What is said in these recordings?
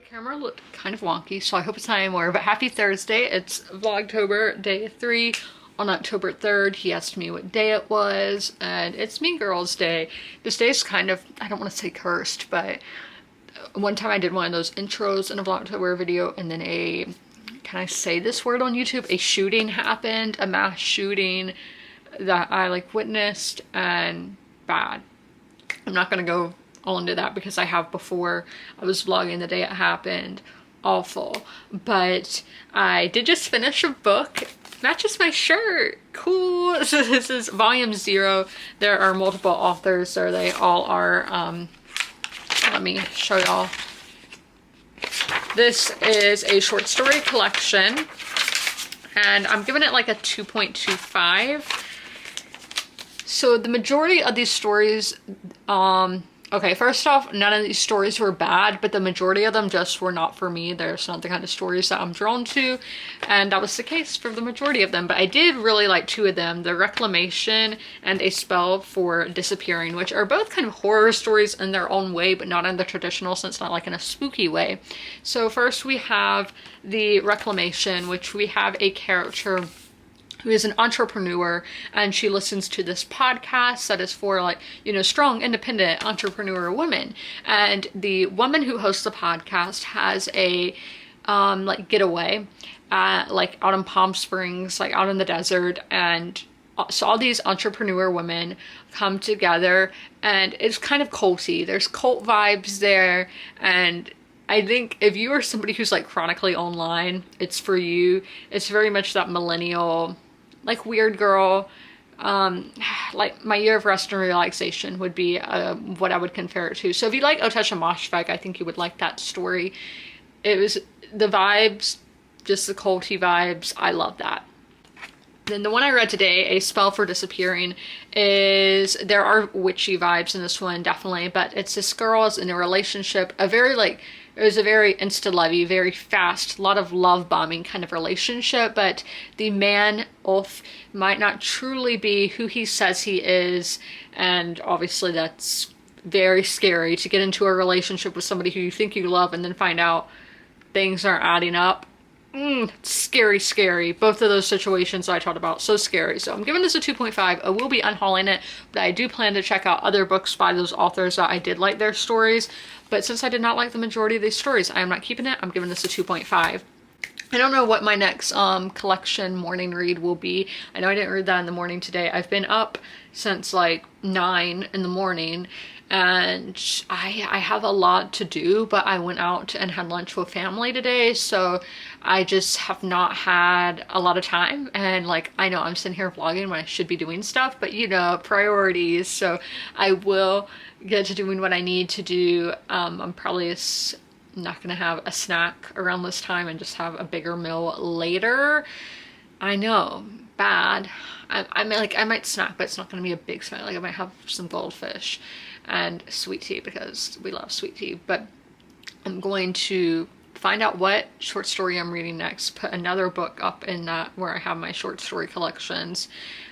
camera looked kind of wonky, so I hope it's not anymore, but happy Thursday. It's Vlogtober day 3 on October 3rd. He asked me what day it was, and it's Mean Girls Day. This day is kind of, I don't want to say cursed, but one time I did one of those intros in a Vlogtober video, and then can I say this word on YouTube? A shooting happened, a mass shooting that I witnessed, and bad. I'm not gonna go all into that because I have before. I was vlogging the day it happened. Awful. But I did just finish a book. Matches my shirt. Cool. So this is volume 0. There are multiple authors, so they all are, let me show y'all. This is a short story collection, and I'm giving it like a 2.25. So the majority of these stories, okay, first off, none of these stories were bad, but the majority of them just were not for me. There's not the kind of stories that I'm drawn to, and that was the case for the majority of them. But I did really like 2 of them, The Reclamation and A Spell for Disappearing, which are both kind of horror stories in their own way, but not in the traditional sense, not like in a spooky way. So first we have The Reclamation, which we have a character who is an entrepreneur, and she listens to this podcast that is for strong, independent entrepreneur women. And the woman who hosts the podcast has a getaway out in Palm Springs, out in the desert, and so all these entrepreneur women come together, and it's kind of culty. There's cult vibes there, and I think if you are somebody who's chronically online, it's for you. It's very much that millennial, weird girl, My Year of Rest and Relaxation would be what I would compare it to. So if you like Otesha Moshfegh, I think you would like that story. It was the vibes, just the culty vibes. I love that. Then the one I read today, A Spell for Disappearing, there are witchy vibes in this one, definitely, but it's this girl is in a relationship, it was a very insta-lovey, very fast, a lot of love bombing kind of relationship, but the man, Ulf, might not truly be who he says he is, and obviously that's very scary to get into a relationship with somebody who you think you love and then find out things aren't adding up. Scary, scary. Both of those situations I talked about, so scary. So I'm giving this a 2.5. I will be unhauling it, but I do plan to check out other books by those authors that I did like their stories. But since I did not like the majority of these stories, I am not keeping it. I'm giving this a 2.5. I don't know what my next collection morning read will be. I know I didn't read that in the morning today. I've been up since 9 in the morning, and I have a lot to do, but I went out and had lunch with family today, so I just have not had a lot of time. And I know I'm sitting here vlogging when I should be doing stuff, but priorities. So I will get to doing what I need to do. I'm probably not gonna have a snack around this time and just have a bigger meal later. I know, bad. I might snack, but it's not gonna be a big snack. I might have some goldfish and sweet tea because we love sweet tea. But I'm going to find out what short story I'm reading next, put another book up in that where I have my short story collections,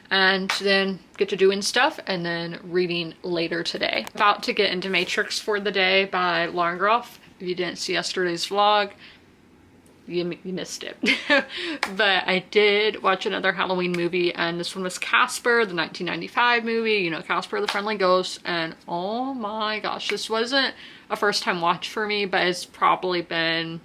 and then get to doing stuff and then reading later today. About to get into Matrix for the Day by Lauren Groff. If you didn't see yesterday's vlog, you missed it. But I did watch another Halloween movie, and this one was Casper, the 1995 movie, Casper the Friendly Ghost, and oh my gosh, this wasn't a first time watch for me, but it's probably been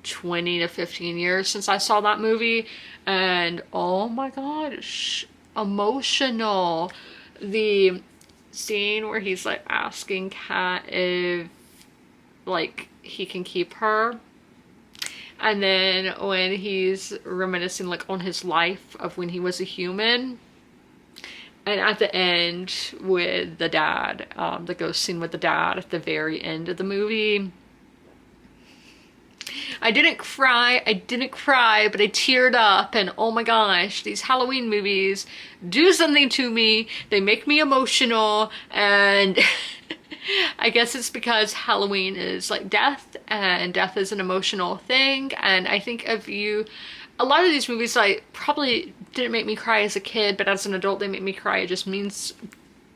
20 to 15 years since I saw that movie, and oh my gosh, emotional. The scene where he's asking Kat if he can keep her, and then when he's reminiscing on his life of when he was a human, and at the end with the dad, the ghost scene with the dad at the very end of the movie, I didn't cry, but I teared up, and oh my gosh, these Halloween movies do something to me. They make me emotional, and I guess it's because Halloween is death, and death is an emotional thing, and I think a lot of these movies probably didn't make me cry as a kid, but as an adult they make me cry. It just means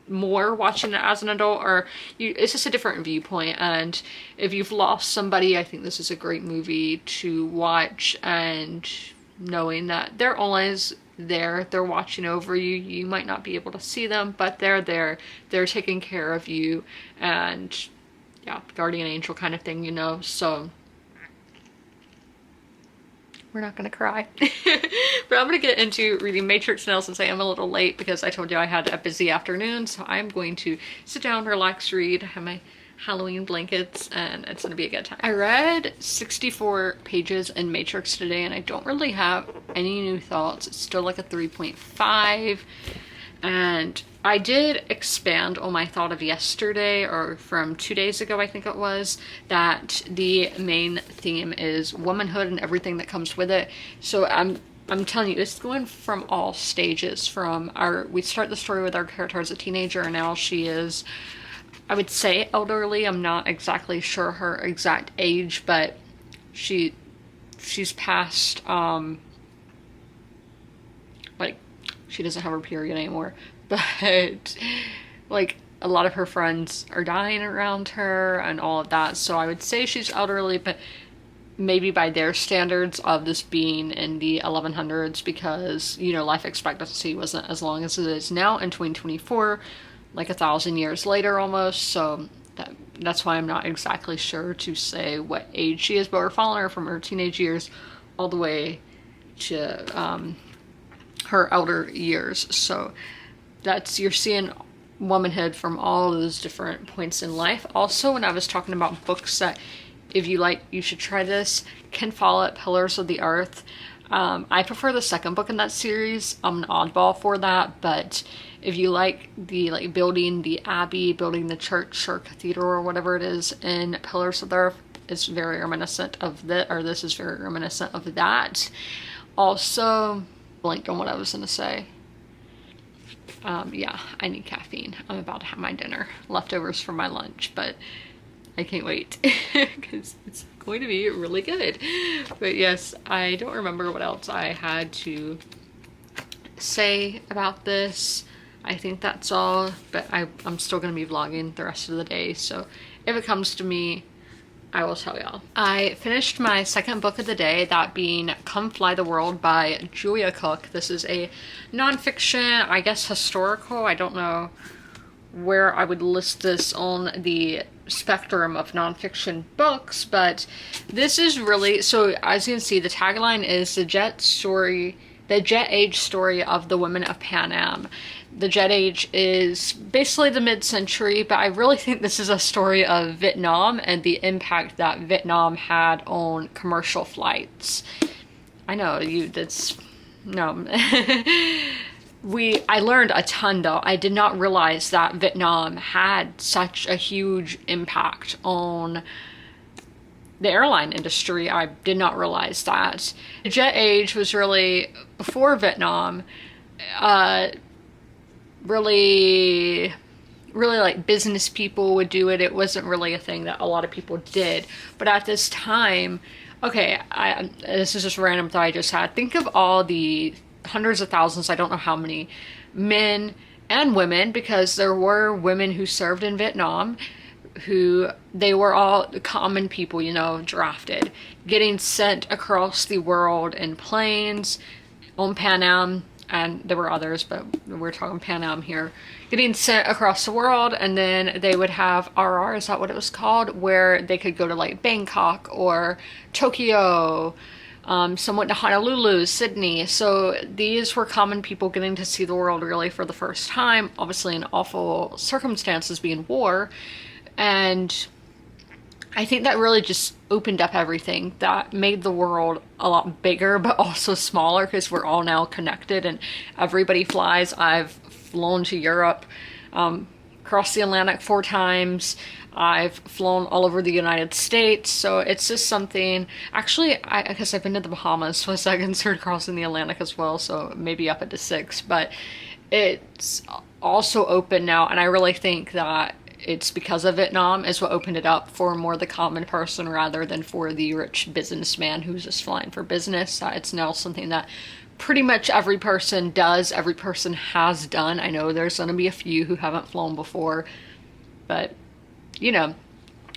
more watching it as an adult, or it's just a different viewpoint. And if you've lost somebody, I think this is a great movie to watch, and knowing that they're always there, they're watching over you. You might not be able to see them, but they're there, they're taking care of you, and yeah, guardian angel kind of thing, you know. So we're not gonna cry. But I'm gonna get into reading Matrix now, since I am a little late because I told you I had a busy afternoon. So I'm going to sit down, relax, read, have my Halloween blankets, and it's gonna be a good time. I read 64 pages in Matrix today, and I don't really have any new thoughts. It's still like a 3.5, and I did expand on my thought of yesterday, or from 2 days ago, I think it was, that the main theme is womanhood and everything that comes with it. So I'm telling you, it's going from all stages. We start the story with our character as a teenager, and now she is, I would say, elderly. I'm not exactly sure her exact age, but she's past, like, she doesn't have her period anymore. But like, a lot of her friends are dying around her and all of that. So I would say she's elderly, but maybe by their standards of this being in the 1100s, because, you know, life expectancy wasn't as long as it is now in 2024, like 1,000 years later almost. So that's why I'm not exactly sure to say what age she is, but we're following her from her teenage years all the way to her elder years. So you're seeing womanhood from all those different points in life. Also, when I was talking about books that, if you like, you should try this, Ken Follett, Pillars of the Earth. I prefer the second book in that series. I'm an oddball for that, but if you like the building the abbey, building the church or cathedral or whatever it is in Pillars of the Earth, it's very reminiscent of this is very reminiscent of that. Also, blanked on what I was gonna say. Yeah, I need caffeine. I'm about to have my dinner, leftovers from my lunch, but I can't wait because it's going to be really good. But yes, I don't remember what else I had to say about this. I think that's all, but I'm still going to be vlogging the rest of the day, so if it comes to me, I will tell y'all. I finished my second book of the day, that being Come Fly the World by Julia Cook. This is a nonfiction, I guess historical. I don't know where I would list this on the spectrum of nonfiction books, but this is really, so as you can see, the tagline is the jet age story of the women of Pan Am. The jet age is basically the mid-century, but I really think this is a story of Vietnam and the impact that Vietnam had on commercial flights. I know, no. I learned a ton though. I did not realize that Vietnam had such a huge impact on the airline industry. I did not realize that. The jet age was really before Vietnam. Really like business people would do it. It wasn't really a thing that a lot of people did. But at this time, okay, this is just a random thought I just had. Think of all the hundreds of thousands, I don't know how many, men and women, because there were women who served in Vietnam, they were all common people, you know, drafted, getting sent across the world in planes, on Pan Am, and there were others, but we're talking Pan Am here, getting sent across the world, and then they would have RR, is that what it was called, where they could go to like Bangkok or Tokyo, some went to Honolulu, Sydney. So these were common people getting to see the world really for the first time, obviously in awful circumstances being war. And I think that really just opened up everything. That made the world a lot bigger, but also smaller, because we're all now connected and everybody flies. I've flown to Europe, crossed the Atlantic 4 times. I've flown all over the United States, so it's just something. Actually, I guess I've been to the Bahamas, so I considered crossing the Atlantic as well, so maybe up into 6, but it's also open now, and I really think that it's because of Vietnam is what opened it up for more the common person rather than for the rich businessman who's just flying for business. It's now something that pretty much every person does, every person has done. I know there's going to be a few who haven't flown before, but you know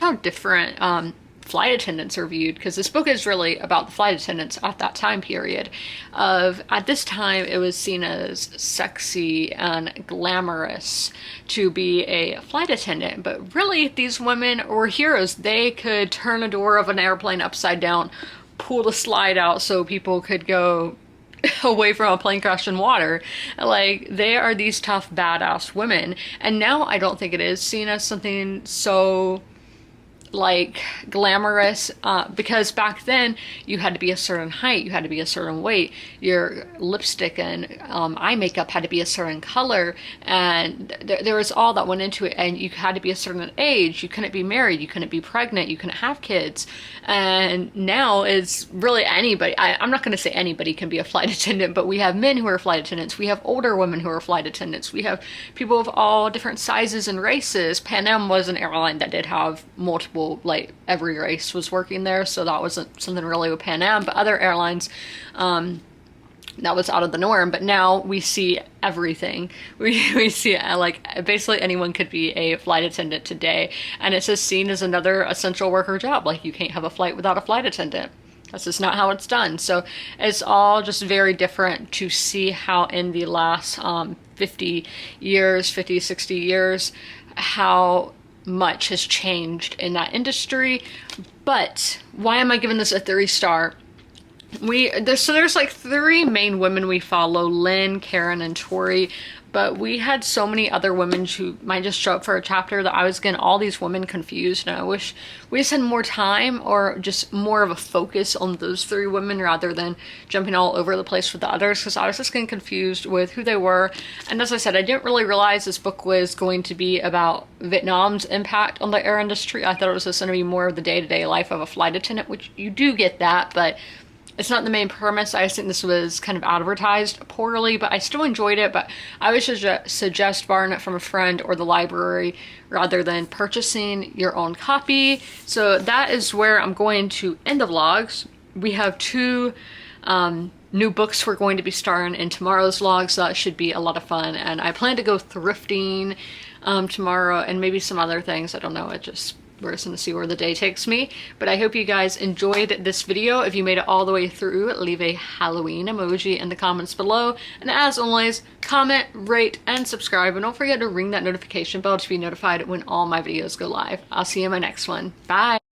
how different flight attendants are viewed, because this book is really about the flight attendants at that time period. At this time, it was seen as sexy and glamorous to be a flight attendant, but really these women were heroes. They could turn a door of an airplane upside down, pull the slide out so people could go away from a plane crash in water. Like, they are these tough, badass women. And now I don't think it is seen as something so like glamorous, because back then you had to be a certain height, you had to be a certain weight, your lipstick and eye makeup had to be a certain color, and there was all that went into it, and you had to be a certain age, you couldn't be married, you couldn't be pregnant, you couldn't have kids. And now it's really anybody. I'm not going to say anybody can be a flight attendant, but we have men who are flight attendants, we have older women who are flight attendants, we have people of all different sizes and races. Pan Am was an airline that did have multiple, like every race was working there, so that wasn't something really with Pan Am, but other airlines, that was out of the norm. But now we see everything. We see like basically anyone could be a flight attendant today, and it's just seen as another essential worker job. Like, you can't have a flight without a flight attendant. That's just not how it's done. So it's all just very different to see how in the last 50 years, 50, 60 years, how much has changed in that industry. But why am I giving this a 3-star? There's like 3 main women we follow: Lynn, Karen, and Tori. But we had so many other women who might just show up for a chapter that I was getting all these women confused, and I wish we just had more time or just more of a focus on those 3 women rather than jumping all over the place with the others, because I was just getting confused with who they were. And as I said, I didn't really realize this book was going to be about Vietnam's impact on the air industry. I thought it was just going to be more of the day-to-day life of a flight attendant, which you do get that, but it's not the main premise. I just think this was kind of advertised poorly, but I still enjoyed it. But I would suggest borrowing it from a friend or the library rather than purchasing your own copy. So that is where I'm going to end the vlogs. We have 2 new books we're going to be starring in tomorrow's vlog, so that should be a lot of fun. And I plan to go thrifting tomorrow, and maybe some other things. I don't know. We're just gonna see where the day takes me. But I hope you guys enjoyed this video. If you made it all the way through, leave a Halloween emoji in the comments below. And as always, comment, rate, and subscribe. And don't forget to ring that notification bell to be notified when all my videos go live. I'll see you in my next one. Bye.